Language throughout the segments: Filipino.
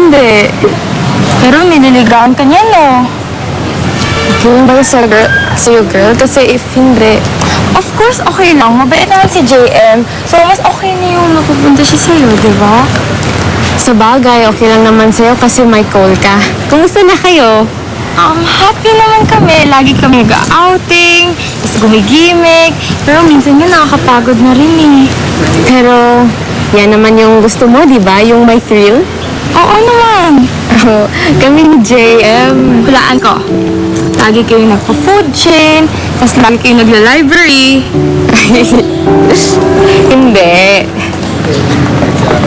hindi. Pero nililigaan ka niya, no? Okay lang ba yun sa'yo, girl? Kasi if hindi... Of course, okay lang. Mabait naman si JM. So, mas okay na yung napupunta siya sa'yo, di ba? Sa bagay, okay lang naman sa'yo kasi may call ka. Kumusta na kayo? Happy naman kami. Lagi kami nag-outing, tapos gumigimik. Pero minsan nga nakakapagod na rin eh. Pero, yan naman yung gusto mo, di ba? Yung may thrill? Oo naman. Kami ni JM. Hulaan ko. Lagi kayo nagpo-food chain, tapos lagi kayo nagla-library. Hindi.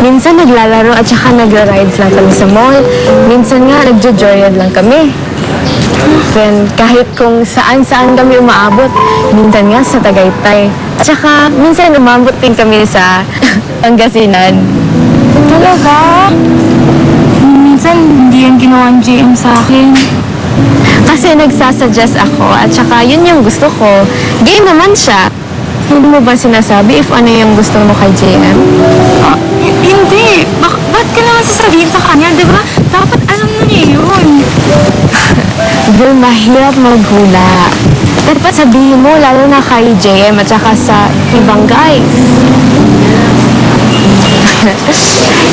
Minsan naglalaro at saka nagra-rides lang kami sa mall. Minsan nga nagjo-joyride lang kami. Then kahit kung saan-saan kami umaabot, minsan nga sa Tagaytay. At saka minsan umabot din kami sa Pangasinan. Talaga? Minsan hindi yan ginawa ng JM sa akin. Kasi nagsasuggest ako at saka yun yung gusto ko. Game naman siya. Hindi mo ba sinasabi if ano yung gusto mo kay JM? Hindi. Ba't ka naman sasabihin sa kanya, di ba? Dapat alam na niya yun. Girl, mahirap maghula. Dapat sabihin mo, lalo na kay JM at saka sa ibang guys.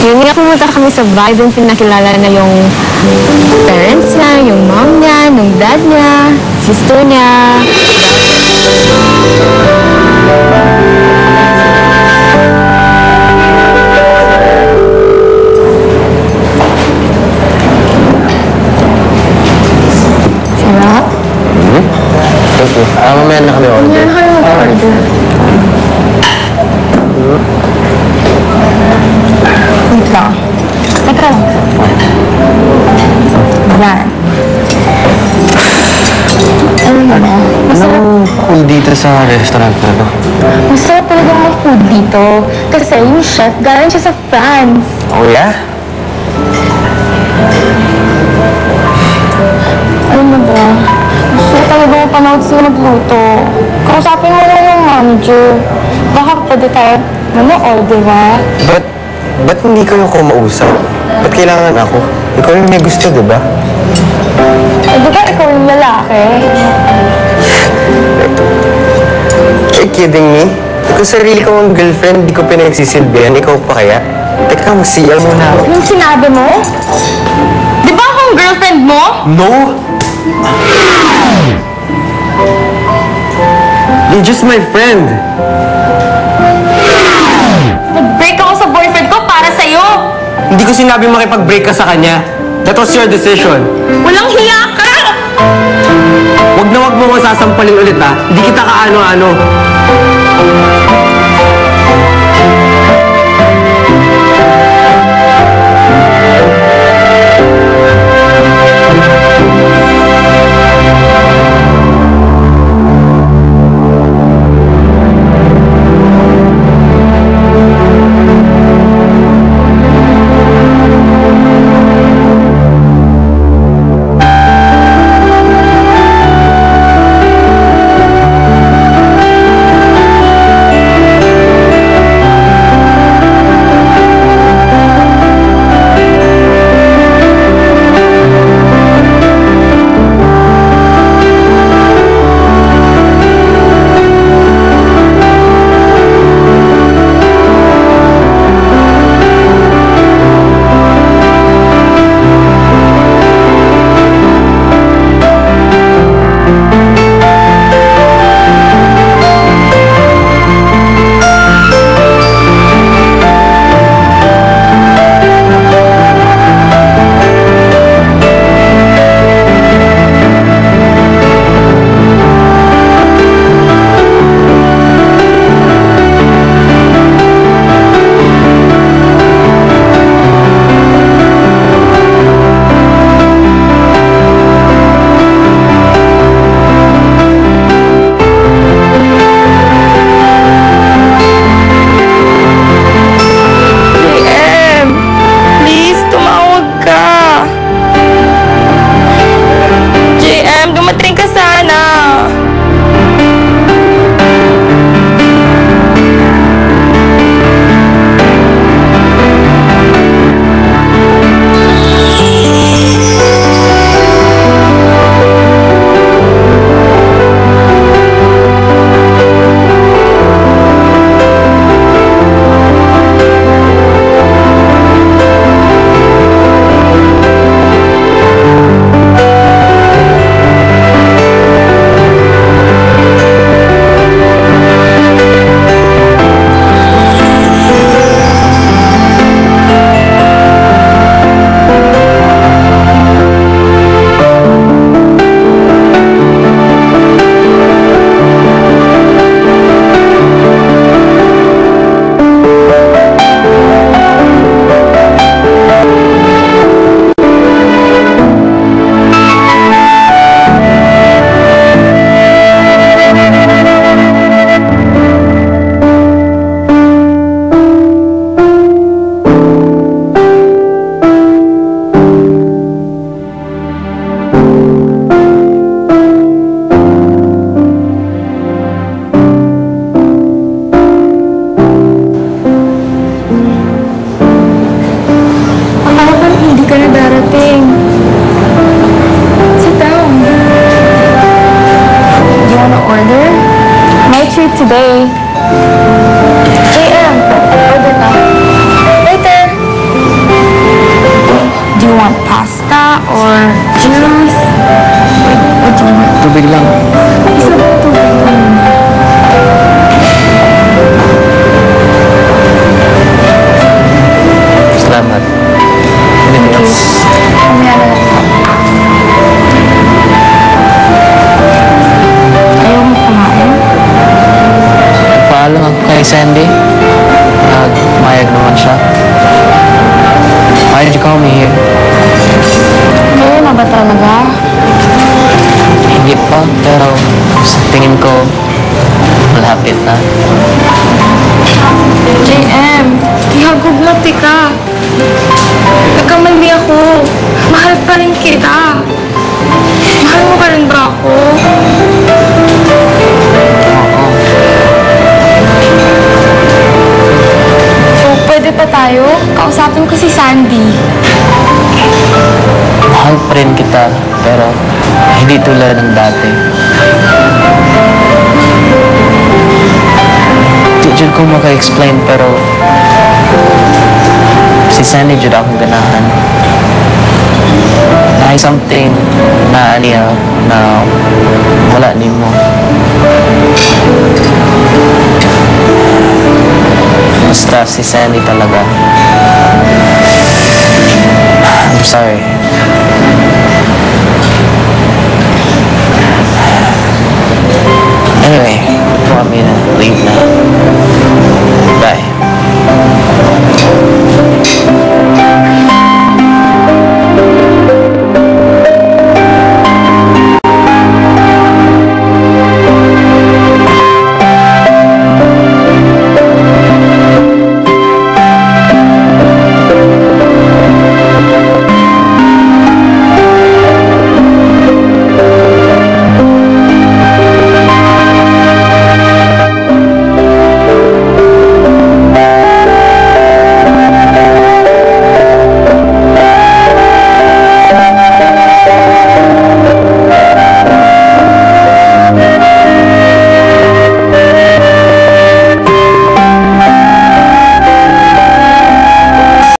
Yun nga, pumunta kami sa bahay, doon pinakilala na yung parents niya, yung mom niya, yung dad niya, sister niya. Sarap? Thank you. Mamaya na kami order. Mamaya na kami order. Wait lang. Teka lang. Yan. Anong food dito sa restaurant na to? Masarap talaga ang food dito. Kasi yung chef, galing siya sa France. Oh, yeah? Alam mo ba, gusto talaga mapanood sila magluto. Kausapin mo lang yung manager. Baka pwede tayo manood, di ba? Ba't hindi kayo kumausap? Ba't kailangan ako? Ikaw yung may gusto, di ba? Eh, di ba ikaw yung lalaki? Are you kidding me? Kung sarili ko ang girlfriend, di ko pinagsisilbihan, ikaw pa kaya? Teka, mag-CR muna ako. Yung sinabi mo? Di ba akong girlfriend mo? No! You're just my friend. Nag-break ako sa boyfriend ko para sa'yo. Hindi ko sinabi makipag-break ka sa kanya. That was your decision. Walang hiya ka! Wag na wag mo masasampalin ulit, ha? Hindi kita kaano-ano. Sandy. Nagmayag naman siya. Why did you call me here? Kayo na ba talaga? Hindi pa, pero sa tingin ko, malapit na. JM, ihagog mo, tika. Nagkamali ako. Mahal pa rin kita. Mahal mo pa rin ba ako? Oo. So, pwede pa tayo? Kausapin ko si Sandy. Mahal pa rin kita, pero hindi tulad ng dati. Di dyan ko maka-explain, pero si Sandy dyan akong ganahan. May something na niya na wala ni mo. Basta si Sandy talaga. I'm sorry. Anyway, you want me to leave now?